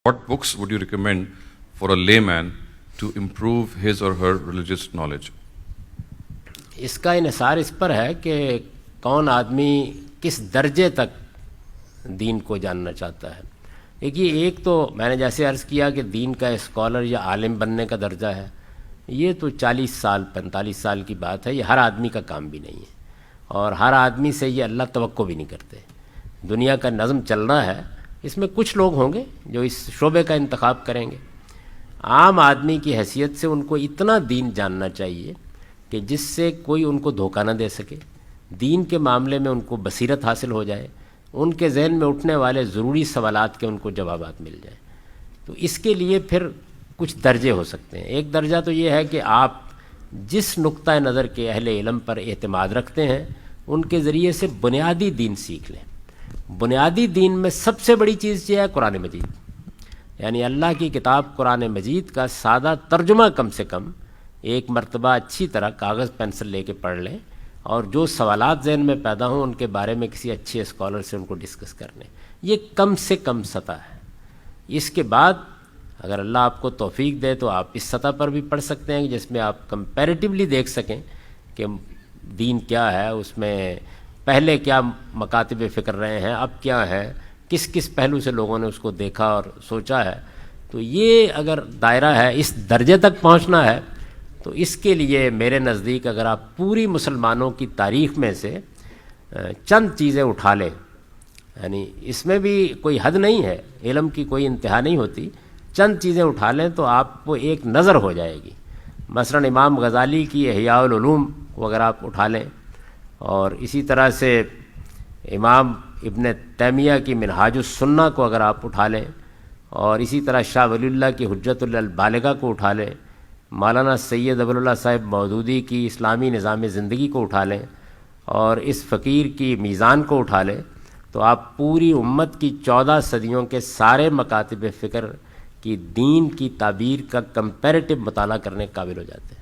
what books would you recommend for a layman to improve his or her religious knowledge? اس کا انحصار اس پر ہے کہ کون آدمی کس درجے تک دین کو جاننا چاہتا ہے. دیکھیے، ایک تو میں نے جیسے عرض کیا کہ دین کا اسکالر یا عالم بننے کا درجہ ہے، یہ تو 40 سال 45 سال کی بات ہے. یہ ہر آدمی کا کام بھی نہیں ہے، اور ہر آدمی سے یہ اللہ توقع بھی نہیں کرتے. دنیا کا نظم چل رہا ہے، اس میں کچھ لوگ ہوں گے جو اس شعبے کا انتخاب کریں گے. عام آدمی کی حیثیت سے ان کو اتنا دین جاننا چاہیے کہ جس سے کوئی ان کو دھوکہ نہ دے سکے، دین کے معاملے میں ان کو بصیرت حاصل ہو جائے، ان کے ذہن میں اٹھنے والے ضروری سوالات کے ان کو جوابات مل جائیں. تو اس کے لیے پھر کچھ درجے ہو سکتے ہیں. ایک درجہ تو یہ ہے کہ آپ جس نقطۂ نظر کے اہل علم پر اعتماد رکھتے ہیں ان کے ذریعے سے بنیادی دین سیکھ لیں. بنیادی دین میں سب سے بڑی چیز یہ ہے قرآن مجید، یعنی اللہ کی کتاب قرآن مجید کا سادہ ترجمہ کم سے کم ایک مرتبہ اچھی طرح کاغذ پینسل لے کے پڑھ لیں، اور جو سوالات ذہن میں پیدا ہوں ان کے بارے میں کسی اچھے اسکالر سے ان کو ڈسکس کر لیں. یہ کم سے کم سطح ہے. اس کے بعد اگر اللہ آپ کو توفیق دے تو آپ اس سطح پر بھی پڑھ سکتے ہیں جس میں آپ کمپیریٹیولی دیکھ سکیں کہ دین کیا ہے، اس میں پہلے کیا مکاتب فکر رہے ہیں، اب کیا ہے، کس کس پہلو سے لوگوں نے اس کو دیکھا اور سوچا ہے. تو یہ اگر دائرہ ہے، اس درجے تک پہنچنا ہے، تو اس کے لیے میرے نزدیک اگر آپ پوری مسلمانوں کی تاریخ میں سے چند چیزیں اٹھا لیں، یعنی اس میں بھی کوئی حد نہیں ہے، علم کی کوئی انتہا نہیں ہوتی، چند چیزیں اٹھا لیں تو آپ کو ایک نظر ہو جائے گی. مثلا امام غزالی کی احیاء العلوم کو اگر آپ اٹھا لیں، اور اسی طرح سے امام ابن تیمیہ کی منہاج السنہ کو اگر آپ اٹھا لیں، اور اسی طرح شاہ ولی اللہ کی حجت البالغہ کو اٹھا لیں، مولانا سید ابو اللہ صاحب مودودی کی اسلامی نظام زندگی کو اٹھا لیں، اور اس فقیر کی میزان کو اٹھا لیں، تو آپ پوری امت کی 14 صدیوں کے سارے مکاتب فکر کی دین کی تعبیر کا کمپیریٹو مطالعہ کرنے کے قابل ہو جاتے ہیں.